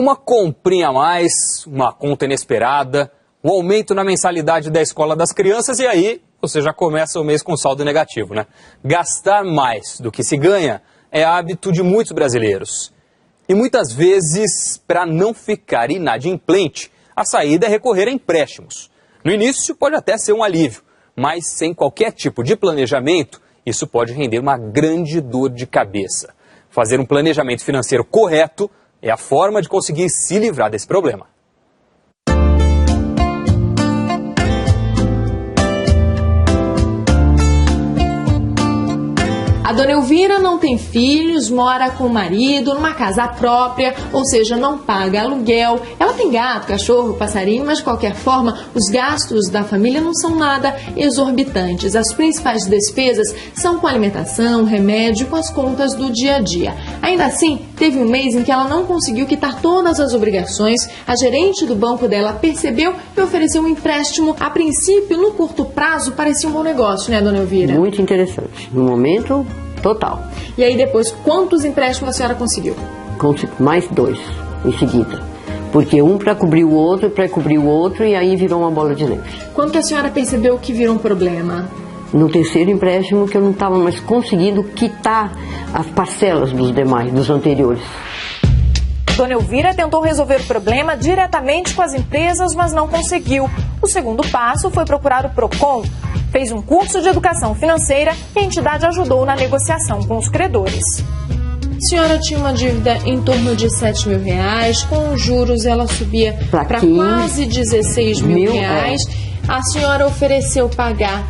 Uma comprinha a mais, uma conta inesperada, um aumento na mensalidade da escola das crianças e aí você já começa o mês com saldo negativo, né? Gastar mais do que se ganha é hábito de muitos brasileiros. E muitas vezes, para não ficar inadimplente, a saída é recorrer a empréstimos. No início pode até ser um alívio, mas sem qualquer tipo de planejamento, isso pode render uma grande dor de cabeça. Fazer um planejamento financeiro correto é a forma de conseguir se livrar desse problema. A dona Elvira não tem filhos, mora com o marido, numa casa própria, ou seja, não paga aluguel. Ela tem gato, cachorro, passarinho, mas de qualquer forma, os gastos da família não são nada exorbitantes. As principais despesas são com alimentação, remédio, com as contas do dia a dia. Ainda assim, teve um mês em que ela não conseguiu quitar todas as obrigações. A gerente do banco dela percebeu e ofereceu um empréstimo. A princípio, no curto prazo, parecia um bom negócio, né, dona Elvira? Muito interessante. No momento, total. E aí depois, quantos empréstimos a senhora conseguiu? Mais 2 em seguida. Porque um para cobrir o outro, e aí virou uma bola de neve. Quando que a senhora percebeu que virou um problema? No terceiro empréstimo, que eu não estava mais conseguindo quitar as parcelas dos demais, dos anteriores. Dona Elvira tentou resolver o problema diretamente com as empresas, mas não conseguiu. O segundo passo foi procurar o PROCON. Fez um curso de educação financeira e a entidade ajudou na negociação com os credores. A senhora tinha uma dívida em torno de R$7 mil, com os juros ela subia para quase R$16 mil. A senhora ofereceu pagar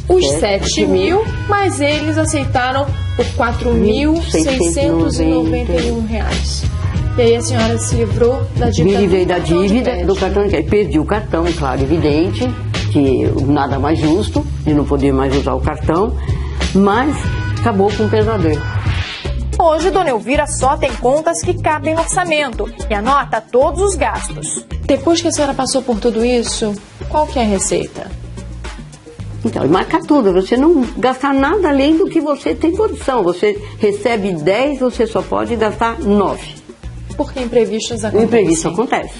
os 7 mil, mas eles aceitaram por R$4.691. E aí a senhora se livrou da dívida? Me livrei da dívida do cartão de crédito. Perdi o cartão, claro, evidente, que nada mais justo de não poder mais usar o cartão, mas acabou com um pesadelo. Hoje, dona Elvira só tem contas que cabem no orçamento e anota todos os gastos. Depois que a senhora passou por tudo isso, qual que é a receita? Então, marca tudo, você não gastar nada além do que você tem condição. Você recebe 10, você só pode gastar 9. Porque imprevistos acontecem. O imprevisto acontece.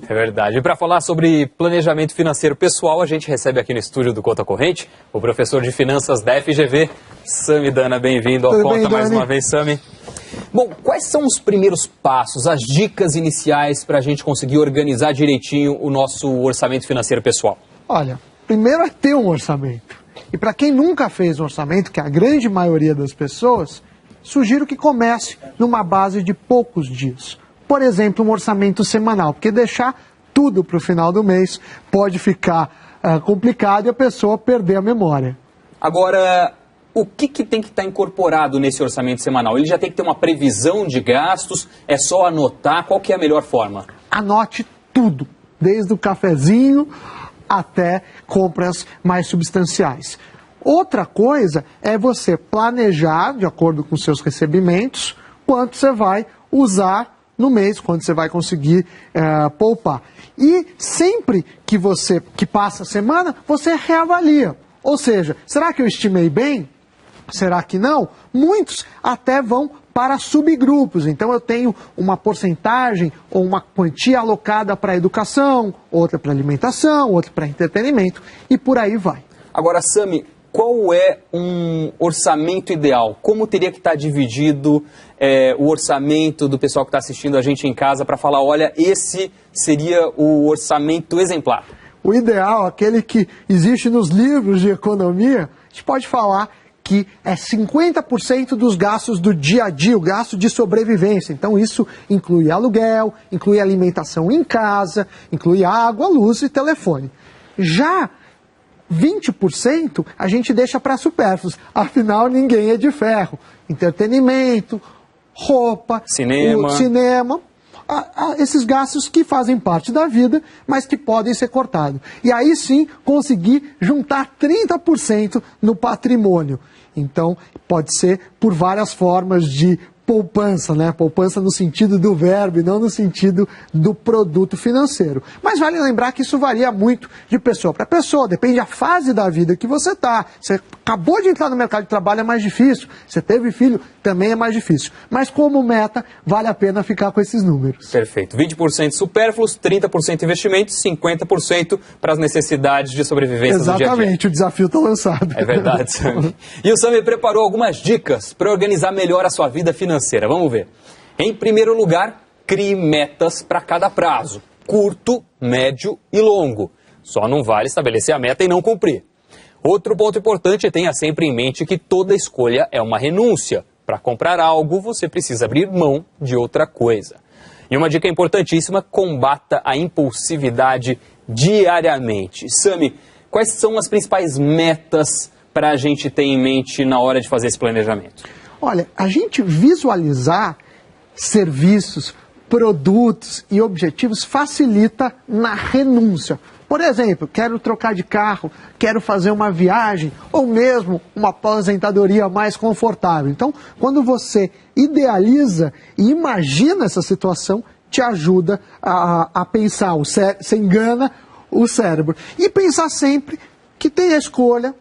É verdade. E para falar sobre planejamento financeiro pessoal, a gente recebe aqui no estúdio do Conta Corrente o professor de finanças da FGV, Sami Dana. Bem-vindo ao Conta mais uma vez, Sami. Bom, quais são os primeiros passos, as dicas iniciais para a gente conseguir organizar direitinho o nosso orçamento financeiro pessoal? Olha, primeiro é ter um orçamento. E para quem nunca fez um orçamento, que é a grande maioria das pessoas, sugiro que comece numa base de poucos dias. Por exemplo, um orçamento semanal, porque deixar tudo para o final do mês pode ficar complicado e a pessoa perder a memória. Agora, o que tem que estar incorporado nesse orçamento semanal? Ele já tem que ter uma previsão de gastos? É só anotar? Qual que é a melhor forma? Anote tudo, desde o cafezinho até compras mais substanciais. Outra coisa é você planejar, de acordo com seus recebimentos, quanto você vai usar no mês, quanto você vai conseguir poupar. E sempre que passa a semana, você reavalia. Ou seja, será que eu estimei bem? Será que não? Muitos até vão para subgrupos. Então eu tenho uma porcentagem ou uma quantia alocada para educação, outra para alimentação, outra para entretenimento e por aí vai. Agora, Sami, qual é um orçamento ideal? Como teria que estar dividido o orçamento do pessoal que está assistindo a gente em casa para falar, olha, esse seria o orçamento exemplar? O ideal, aquele que existe nos livros de economia, a gente pode falar que é 50% dos gastos do dia a dia, o gasto de sobrevivência. Então isso inclui aluguel, inclui alimentação em casa, inclui água, luz e telefone. Já 20% a gente deixa para supérfluos, afinal ninguém é de ferro. Entretenimento, roupa, cinema, esses gastos que fazem parte da vida, mas que podem ser cortados. E aí sim conseguir juntar 30% no patrimônio. Então pode ser por várias formas de poupança, né? Poupança no sentido do verbo e não no sentido do produto financeiro. Mas vale lembrar que isso varia muito de pessoa para pessoa, depende da fase da vida que você está. Você acabou de entrar no mercado de trabalho, é mais difícil. Você teve filho, também é mais difícil. Mas como meta, vale a pena ficar com esses números. Perfeito. 20% supérfluos, 30% investimentos, 50% para as necessidades de sobrevivência do dia a dia. Exatamente, o desafio está lançado. É verdade, Sami. E o Sami preparou algumas dicas para organizar melhor a sua vida financeira. Vamos ver. Em primeiro lugar, crie metas para cada prazo. Curto, médio e longo. Só não vale estabelecer a meta e não cumprir. Outro ponto importante é tenha sempre em mente que toda escolha é uma renúncia. Para comprar algo, você precisa abrir mão de outra coisa. E uma dica importantíssima, combata a impulsividade diariamente. Sami, quais são as principais metas para a gente ter em mente na hora de fazer esse planejamento? Olha, a gente visualizar serviços, produtos e objetivos facilita na renúncia. Por exemplo, quero trocar de carro, quero fazer uma viagem ou mesmo uma aposentadoria mais confortável. Então, quando você idealiza e imagina essa situação, te ajuda a pensar, você engana o cérebro. E pensar sempre que tem a escolha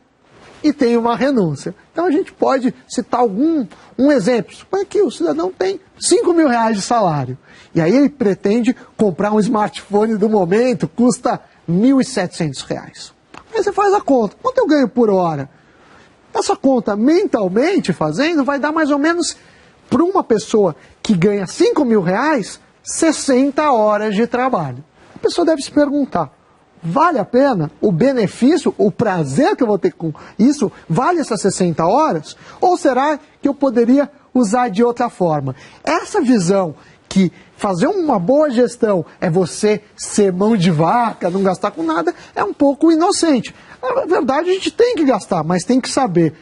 e tem uma renúncia. Então a gente pode citar um exemplo. Suponha que o cidadão tem 5 mil reais de salário. E aí ele pretende comprar um smartphone do momento, custa R$ 1.700. Aí você faz a conta. Quanto eu ganho por hora? Essa conta, mentalmente fazendo, vai dar mais ou menos, para uma pessoa que ganha 5 mil reais, 60 horas de trabalho. A pessoa deve se perguntar, vale a pena? O benefício, o prazer que eu vou ter com isso, vale essas 60 horas? Ou será que eu poderia usar de outra forma? Essa visão que fazer uma boa gestão é você ser mão de vaca, não gastar com nada, é um pouco inocente. Na verdade, a gente tem que gastar, mas tem que saber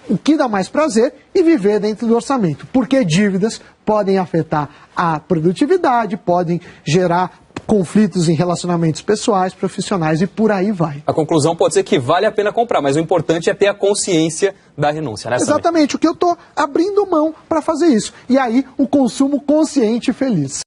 o que dá mais prazer e viver dentro do orçamento. Porque dívidas podem afetar a produtividade, podem gerar conflitos em relacionamentos pessoais, profissionais e por aí vai. A conclusão pode ser que vale a pena comprar, mas o importante é ter a consciência da renúncia, né, Sami? Exatamente, o que eu estou abrindo mão para fazer isso. E aí o consumo consciente e feliz.